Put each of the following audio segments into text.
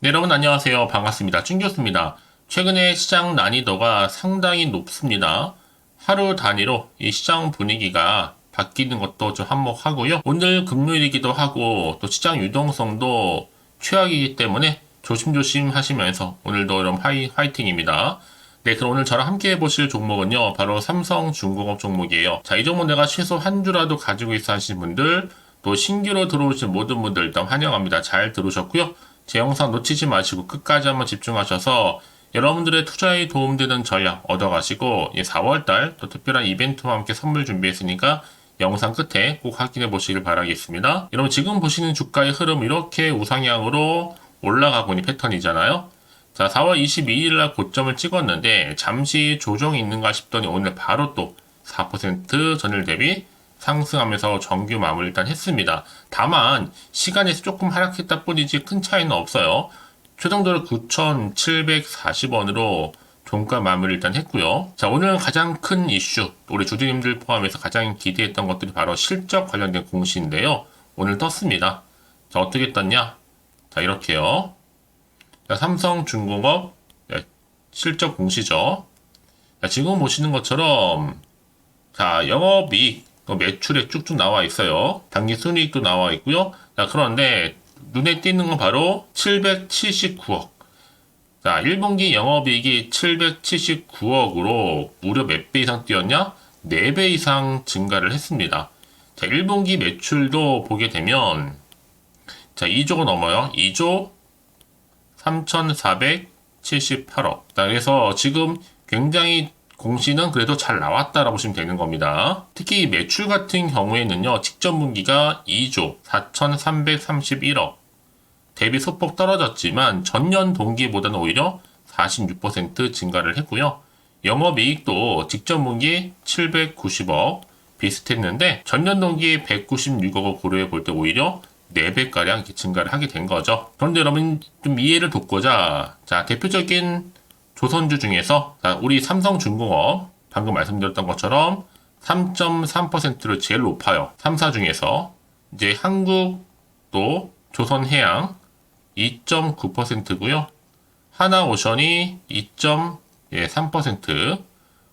네, 여러분 안녕하세요. 반갑습니다. 춘교수입니다. 최근에 시장 난이도가 상당히 높습니다. 하루 단위로 이 시장 분위기가 바뀌는 것도 좀 한몫하고요. 오늘 금요일이기도 하고 또 시장 유동성도 최악이기 때문에 조심조심 하시면서 오늘도 여러분 화이팅입니다. 네, 그럼 오늘 저랑 함께 해보실 종목은요. 바로 삼성중공업 종목이에요. 자, 이 종목 내가 최소 한 주라도 가지고 있어 하시는 분들, 또 신규로 들어오신 모든 분들 일단 환영합니다. 잘 들으셨고요. 제 영상 놓치지 마시고 끝까지 한번 집중하셔서 여러분들의 투자에 도움되는 전략 얻어가시고 4월달 또 특별한 이벤트와 함께 선물 준비했으니까 영상 끝에 꼭 확인해 보시길 바라겠습니다. 여러분 지금 보시는 주가의 흐름 이렇게 우상향으로 올라가고 있는 패턴이잖아요. 자, 4월 22일 날 고점을 찍었는데 잠시 조정이 있는가 싶더니 오늘 바로 또 4% 전일 대비 상승하면서 정규 마무리 일단 했습니다. 다만 시간에서 조금 하락했다 뿐이지 큰 차이는 없어요. 최종적으로 9,740원으로 종가 마무리 일단 했고요. 자, 오늘 가장 큰 이슈, 우리 주주님들 포함해서 가장 기대했던 것들이 바로 실적 관련된 공시인데요. 오늘 떴습니다. 자, 어떻게 떴냐? 자, 이렇게요. 자, 삼성중공업 실적 공시죠. 자, 지금 보시는 것처럼 자, 영업이익 매출액 쭉쭉 나와 있어요. 당기 순이익도 나와 있고요. 자, 그런데 눈에 띄는 건 바로 779억. 자, 1분기 영업이익이 779억으로 무려 몇 배 이상 뛰었냐? 4배 이상 증가를 했습니다. 자, 1분기 매출도 보게 되면 자, 2조가 넘어요. 2조 3,478억. 자, 그래서 지금 굉장히 공시는 그래도 잘 나왔다라고 보시면 되는 겁니다. 특히 매출 같은 경우에는요, 직전 분기가 2조 4,331억. 대비 소폭 떨어졌지만 전년 동기보다는 오히려 46% 증가를 했고요. 영업이익도 직전 분기 790억 비슷했는데 전년 동기 196억을 고려해 볼 때 오히려 4배가량 증가를 하게 된 거죠. 그런데 여러분 좀 이해를 돕고자 자, 대표적인 조선주 중에서 우리 삼성중공업 방금 말씀드렸던 것처럼 3.3%를 제일 높아요. 3사 중에서 이제 한국도 조선해양 2.9%고요. 하나오션이 2.3%,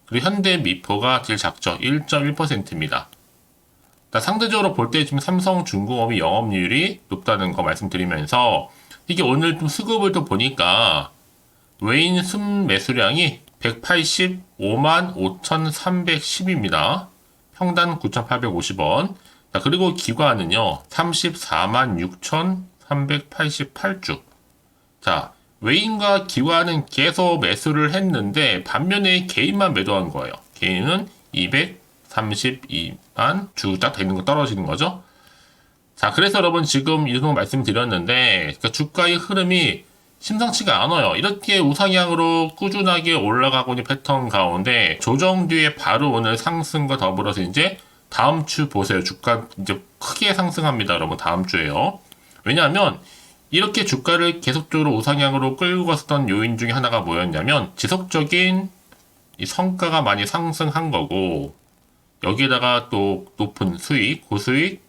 그리고 현대미포가 제일 작죠. 1.1%입니다. 상대적으로 볼 때 지금 삼성중공업이 영업률이 높다는 거 말씀드리면서 이게 오늘 좀 수급을 또 보니까 외인 순매수량이 185만 5,310입니다. 평단 9,850원. 자, 그리고 기관은요, 34만 6,388주. 자, 외인과 기관은 계속 매수를 했는데, 반면에 개인만 매도한 거예요. 개인은 232만 주 딱 되는 거 떨어지는 거죠. 자, 그래서 여러분 지금 이 정도 말씀드렸는데, 그러니까 주가의 흐름이 심상치가 않아요. 이렇게 우상향으로 꾸준하게 올라가고 있는 패턴 가운데 조정 뒤에 바로 오늘 상승과 더불어서 이제 다음 주 보세요. 주가 이제 크게 상승합니다. 여러분 다음 주에요. 왜냐하면 이렇게 주가를 계속적으로 우상향으로 끌고 갔었던 요인 중에 하나가 뭐였냐면 지속적인 이 성과가 많이 상승한 거고 여기에다가 또 높은 수익, 고수익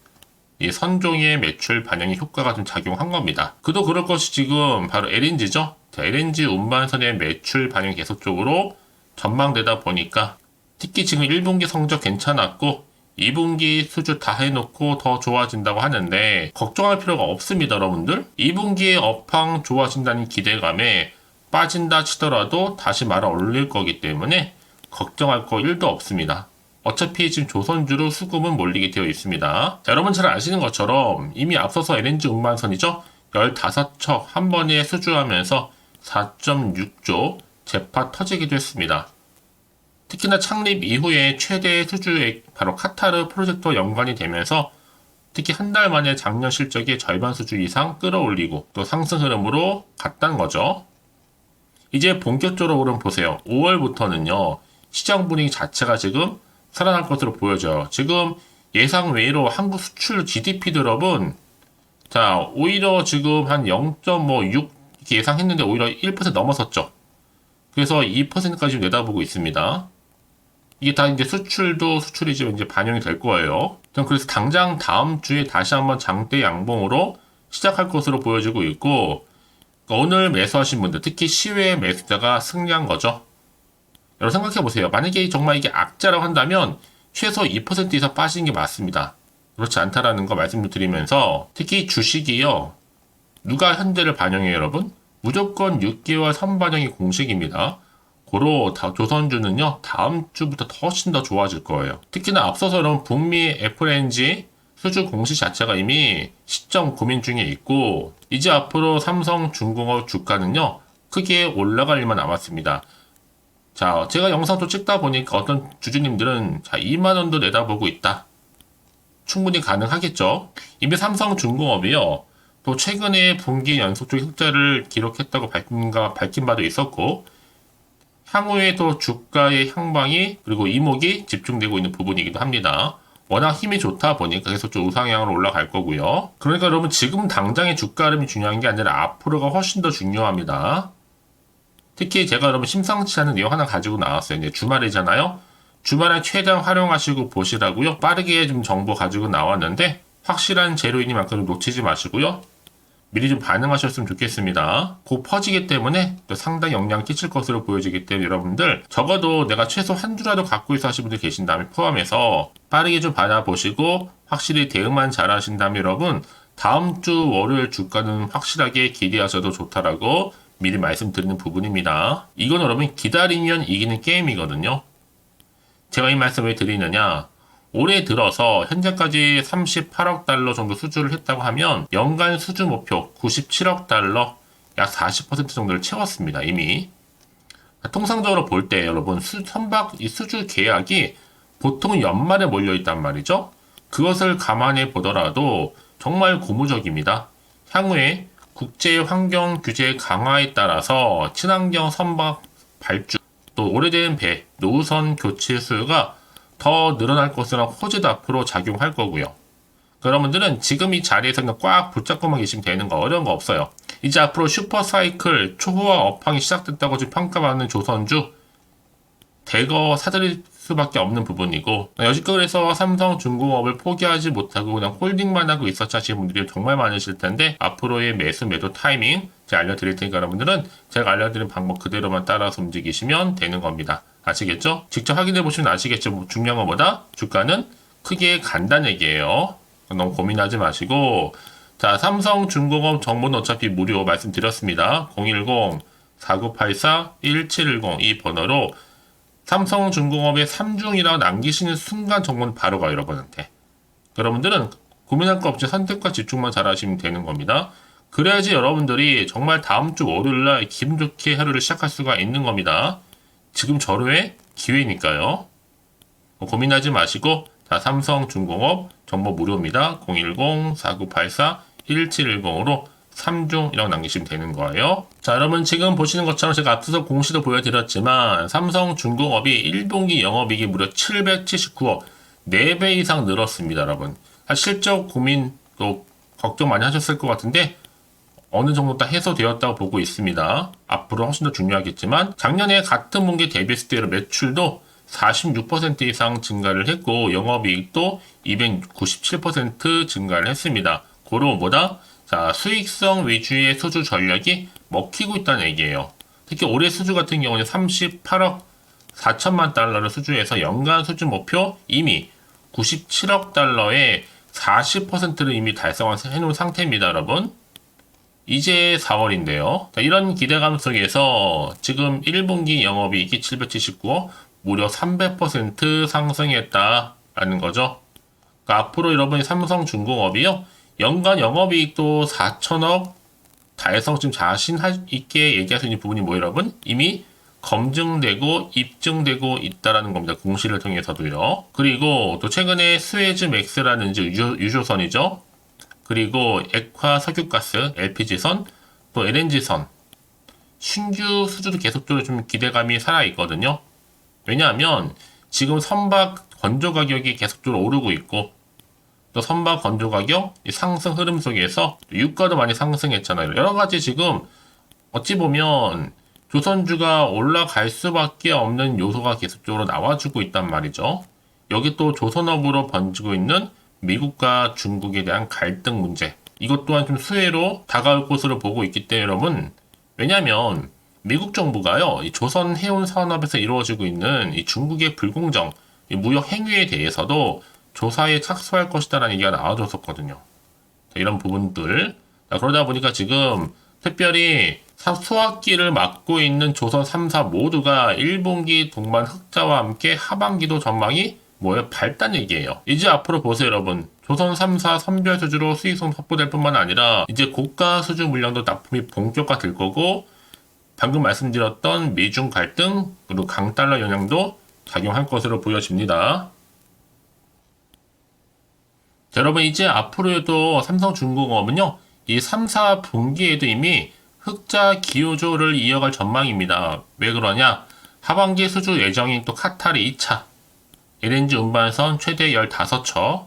이 선종의 매출 반영의 효과가 좀 작용한 겁니다. 그도 그럴 것이 지금 바로 LNG죠. 자, LNG 운반선의 매출 반영이 계속적으로 전망되다 보니까 특히 지금 1분기 성적 괜찮았고 2분기 수주 다 해놓고 더 좋아진다고 하는데 걱정할 필요가 없습니다, 여러분들. 2분기에 업황 좋아진다는 기대감에 빠진다 치더라도 다시 말아 올릴 거기 때문에 걱정할 거 1도 없습니다. 어차피 지금 조선주로 수급은 몰리게 되어 있습니다. 자, 여러분 잘 아시는 것처럼 이미 앞서서 LNG 운반선이죠. 15척 한 번에 수주하면서 4.6조 재파 터지기도 했습니다. 특히나 창립 이후에 최대 수주액 바로 카타르 프로젝트와 연관이 되면서 특히 한 달 만에 작년 실적의 절반 수주 이상 끌어올리고 또 상승 흐름으로 갔다는 거죠. 이제 본격적으로 그럼 보세요. 5월부터는요. 시장 분위기 자체가 지금 살아날 것으로 보여져요. 지금 예상 외로 한국 수출 GDP도 여러분, 자, 오히려 지금 한 0.6 이렇게 예상했는데 오히려 1% 넘어섰죠. 그래서 2%까지 내다보고 있습니다. 이게 다 이제 수출도 수출이지만 이제 반영이 될 거예요. 그래서 당장 다음 주에 다시 한번 장대 양봉으로 시작할 것으로 보여지고 있고, 그러니까 오늘 매수하신 분들, 특히 시외 매수자가 승리한 거죠. 여러분 생각해 보세요. 만약에 정말 이게 악재라고 한다면 최소 2% 이상 빠지는 게 맞습니다. 그렇지 않다라는 거 말씀을 드리면서, 특히 주식이요. 누가 현재를 반영해요, 여러분? 무조건 6개월 선반영이 공식입니다. 고로 조선주는요, 다음 주부터 훨씬 더 좋아질 거예요. 특히나 앞서서 여러분 북미 FNG 수주 공시 자체가 이미 시점 고민 중에 있고, 이제 앞으로 삼성중공업 주가는요, 크게 올라갈 일만 남았습니다. 자, 제가 영상도 찍다 보니까 어떤 주주님들은 자, 2만원도 내다보고 있다. 충분히 가능하겠죠. 이미 삼성중공업이요, 또 최근에 분기 연속적 흑자를 기록했다고 밝힌 바도 있었고, 향후에 또 주가의 향방이 그리고 이목이 집중되고 있는 부분이기도 합니다. 워낙 힘이 좋다 보니까 계속 좀 우상향으로 올라갈 거고요. 그러니까 여러분 지금 당장의 주가 흐름이 중요한 게 아니라 앞으로가 훨씬 더 중요합니다. 특히 제가 여러분 심상치 않은 내용 하나 가지고 나왔어요. 이제 주말이잖아요. 주말에 최대한 활용하시고 보시라고요. 빠르게 좀 정보 가지고 나왔는데 확실한 재료이니만큼 놓치지 마시고요. 미리 좀 반응하셨으면 좋겠습니다. 곧 퍼지기 때문에 또 상당히 영향을 끼칠 것으로 보여지기 때문에 여러분들 적어도 내가 최소 한 주라도 갖고 있어 하시는 분들 계신다면 포함해서 빠르게 좀 받아보시고 확실히 대응만 잘 하신다면 여러분 다음 주 월요일 주가는 확실하게 기대하셔도 좋다라고 미리 말씀드리는 부분입니다. 이건 여러분 기다리면 이기는 게임이거든요. 제가 이 말씀을 왜 드리느냐, 올해 들어서 현재까지 38억 달러 정도 수주를 했다고 하면 연간 수주 목표 97억 달러, 약 40% 정도를 채웠습니다. 이미. 통상적으로 볼 때 여러분 선박 이 수주 계약이 보통 연말에 몰려 있단 말이죠. 그것을 감안해 보더라도 정말 고무적입니다. 향후에 국제 환경 규제 강화에 따라서 친환경 선박 발주, 또 오래된 배, 노후선 교체 수요가 더 늘어날 것이라는 호재도 앞으로 작용할 거고요. 여러분들은 지금 이 자리에서는 꽉 붙잡고만 계시면 되는 거 어려운 거 없어요. 이제 앞으로 슈퍼사이클 초호화 업황이 시작됐다고 지금 평가받는 조선주 대거 사들일 수밖에 없는 부분이고, 여지껏 그래서 삼성중공업을 포기하지 못하고 그냥 홀딩만 하고 있었지 하시는 분들이 정말 많으실 텐데 앞으로의 매수 매도 타이밍 제가 알려드릴 테니까 여러분들은 제가 알려드린 방법 그대로만 따라서 움직이시면 되는 겁니다. 아시겠죠? 직접 확인해 보시면 아시겠죠? 중요한 것보다 주가는 크게 간다는 얘기예요. 너무 고민하지 마시고, 자, 삼성중공업 정보는 어차피 무료 말씀드렸습니다. 010-4984-1710 이 번호로 삼성중공업의 3중이라고 남기시는 순간 정보는 바로 가요, 여러분한테. 여러분들은 고민할 거 없이 선택과 집중만 잘 하시면 되는 겁니다. 그래야지 여러분들이 정말 다음 주 월요일날 기분 좋게 하루를 시작할 수가 있는 겁니다. 지금 절호의 기회니까요. 고민하지 마시고, 자, 삼성중공업 정보 무료입니다. 010-4984-1710으로 3중이라고 남기시면 되는 거예요. 자, 여러분 지금 보시는 것처럼 제가 앞서서 공시도 보여드렸지만 삼성중공업이 1분기 영업이익이 무려 779억, 4배 이상 늘었습니다, 여러분. 실적 고민 또 걱정 많이 하셨을 것 같은데 어느 정도 다 해소되었다고 보고 있습니다. 앞으로 훨씬 더 중요하겠지만 작년에 같은 분기 대비했을 때 매출도 46% 이상 증가를 했고 영업이익도 297% 증가를 했습니다. 고로 뭐다? 자, 수익성 위주의 수주 전략이 먹히고 있다는 얘기예요. 특히 올해 수주 같은 경우는 38억 4천만 달러를 수주해서 연간 수주 목표 이미 97억 달러의 40%를 이미 달성해놓은 상태입니다, 여러분. 이제 4월인데요. 자, 이런 기대감 속에서 지금 1분기 영업이익이 779억, 무려 300% 상승했다라는 거죠. 그러니까 앞으로 여러분이 삼성중공업이요, 연간 영업이익도 4천억 달성 지금 자신 있게 얘기할 수 있는 부분이 뭐예요, 여러분? 이미 검증되고 입증되고 있다라는 겁니다. 공시를 통해서도요. 그리고 또 최근에 스웨즈 맥스라든지 유조선이죠. 그리고 액화 석유가스, LPG선, 또 LNG선 신규 수주도 계속적으로 좀 기대감이 살아있거든요. 왜냐하면 지금 선박 건조 가격이 계속적으로 오르고 있고 또 선박 건조 가격 상승 흐름 속에서 유가도 많이 상승했잖아요. 여러 가지 지금 어찌 보면 조선주가 올라갈 수밖에 없는 요소가 계속적으로 나와주고 있단 말이죠. 여기 또 조선업으로 번지고 있는 미국과 중국에 대한 갈등 문제, 이것 또한 좀 수혜로 다가올 것으로 보고 있기 때문에 여러분, 왜냐하면 미국 정부가요, 이 조선 해운 산업에서 이루어지고 있는 이 중국의 불공정, 이 무역 행위에 대해서도 조사에 착수할 것이다라는 얘기가 나와줬었거든요. 이런 부분들. 그러다 보니까 지금 특별히 수학기를 맡고 있는 조선 3사 모두가 1분기 동반 흑자와 함께 하반기도 전망이 뭐예요? 밝단 얘기예요. 이제 앞으로 보세요, 여러분. 조선 3사 선별 수주로 수익성 확보될 뿐만 아니라 이제 고가 수주 물량도 납품이 본격화될 거고, 방금 말씀드렸던 미중 갈등 그리고 강달러 영향도 작용할 것으로 보여집니다. 자, 여러분 이제 앞으로도 삼성중공업은요, 이 3, 4분기에도 이미 흑자 기여조를 이어갈 전망입니다. 왜 그러냐? 하반기 수주 예정인 또 카타르 2차, LNG 운반선 최대 15척,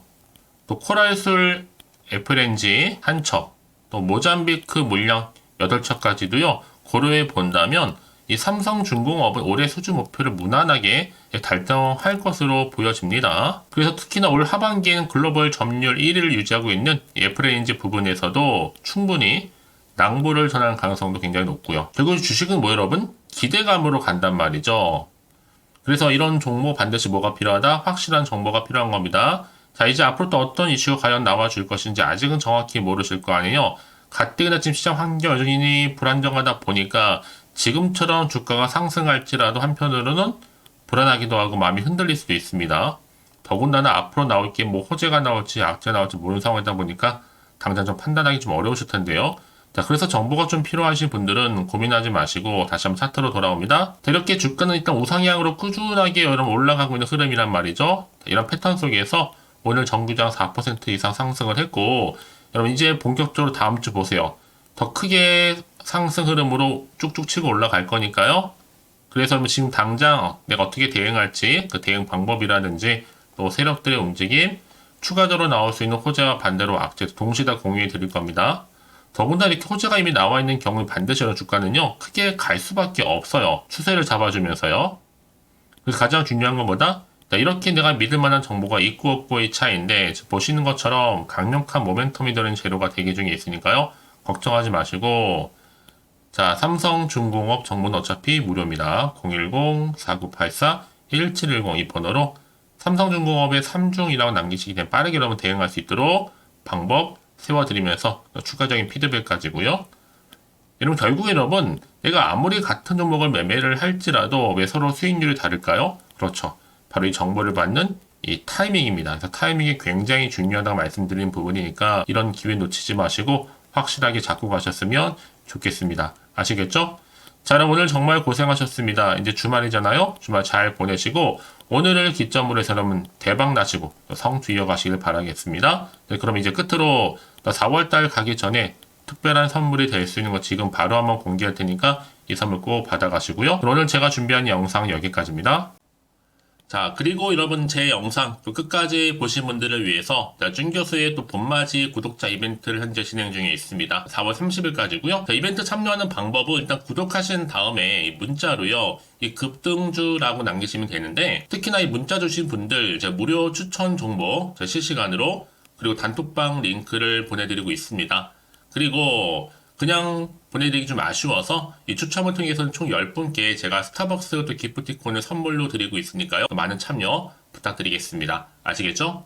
또 코랄술 FLNG 1척, 또 모잠비크 물량 8척까지도요, 고려해 본다면 이 삼성중공업은 올해 수주 목표를 무난하게 달성할 것으로 보여집니다. 그래서 특히나 올 하반기에는 글로벌 점유율 1위를 유지하고 있는 FLNG 부분에서도 충분히 낭보를 전할 가능성도 굉장히 높고요. 결국 주식은 뭐 여러분? 기대감으로 간단 말이죠. 그래서 이런 종목 반드시 뭐가 필요하다? 확실한 정보가 필요한 겁니다. 자, 이제 앞으로 또 어떤 이슈가 과연 나와줄 것인지 아직은 정확히 모르실 거 아니에요. 가뜩이나 지금 시장 환경 여전히 불안정하다 보니까 지금처럼 주가가 상승할지라도 한편으로는 불안하기도 하고 마음이 흔들릴 수도 있습니다. 더군다나 앞으로 나올 게 뭐 호재가 나올지 악재가 나올지 모르는 상황이다 보니까 당장 좀 판단하기 좀 어려우실 텐데요. 자, 그래서 정보가 좀 필요하신 분들은 고민하지 마시고 다시 한번 차트로 돌아옵니다. 자, 이렇게 주가는 일단 우상향으로 꾸준하게 여러분 올라가고 있는 흐름이란 말이죠. 자, 이런 패턴 속에서 오늘 정규장 4% 이상 상승을 했고, 여러분 이제 본격적으로 다음 주 보세요. 더 크게 상승 흐름으로 쭉쭉 치고 올라갈 거니까요. 그래서 지금 당장 내가 어떻게 대응할지 그 대응 방법이라든지 또 세력들의 움직임, 추가적으로 나올 수 있는 호재와 반대로 악재 동시에 다 공유해 드릴 겁니다. 더군다나 이렇게 호재가 이미 나와 있는 경우 반드시 이런 주가는요, 크게 갈 수밖에 없어요. 추세를 잡아주면서요. 그래서 가장 중요한 건 뭐다? 이렇게 내가 믿을 만한 정보가 있고 없고의 차이인데, 보시는 것처럼 강력한 모멘텀이 되는 재료가 대기 중에 있으니까요. 걱정하지 마시고, 자, 삼성중공업 정보는 어차피 무료입니다. 010-4984-1710 이 번호로 삼성중공업의 3중이라고 남기시기 때문에 빠르게 여러분 대응할 수 있도록 방법 세워드리면서 추가적인 피드백 가지고요. 여러분 결국에 여러분 내가 아무리 같은 종목을 매매를 할지라도 왜 서로 수익률이 다를까요? 그렇죠. 바로 이 정보를 받는 이 타이밍입니다. 그래서 타이밍이 굉장히 중요하다고 말씀드린 부분이니까 이런 기회 놓치지 마시고 확실하게 잡고 가셨으면 좋겠습니다. 아시겠죠? 자, 그럼 오늘 정말 고생하셨습니다. 이제 주말이잖아요. 주말 잘 보내시고 오늘을 기점으로 해서 여러분 대박 나시고 성투 이어가시길 바라겠습니다. 네, 그럼 이제 끝으로 4월달 가기 전에 특별한 선물이 될 수 있는 거 지금 바로 한번 공개할 테니까 이 선물 꼭 받아가시고요. 오늘 제가 준비한 영상 여기까지입니다. 자, 그리고 여러분 제 영상 또 끝까지 보신 분들을 위해서 준교수의 또 봄맞이 구독자 이벤트를 현재 진행 중에 있습니다. 4월 30일까지고요. 자, 이벤트 참여하는 방법은 일단 구독하신 다음에 문자로요. 이 급등주라고 남기시면 되는데, 특히나 이 문자 주신 분들 제가 무료 추천 정보 실시간으로 그리고 단톡방 링크를 보내드리고 있습니다. 그리고 그냥 보내드리기 좀 아쉬워서 이 추첨을 통해서는 총 10분께 제가 스타벅스 또 기프티콘을 선물로 드리고 있으니까요. 많은 참여 부탁드리겠습니다. 아시겠죠?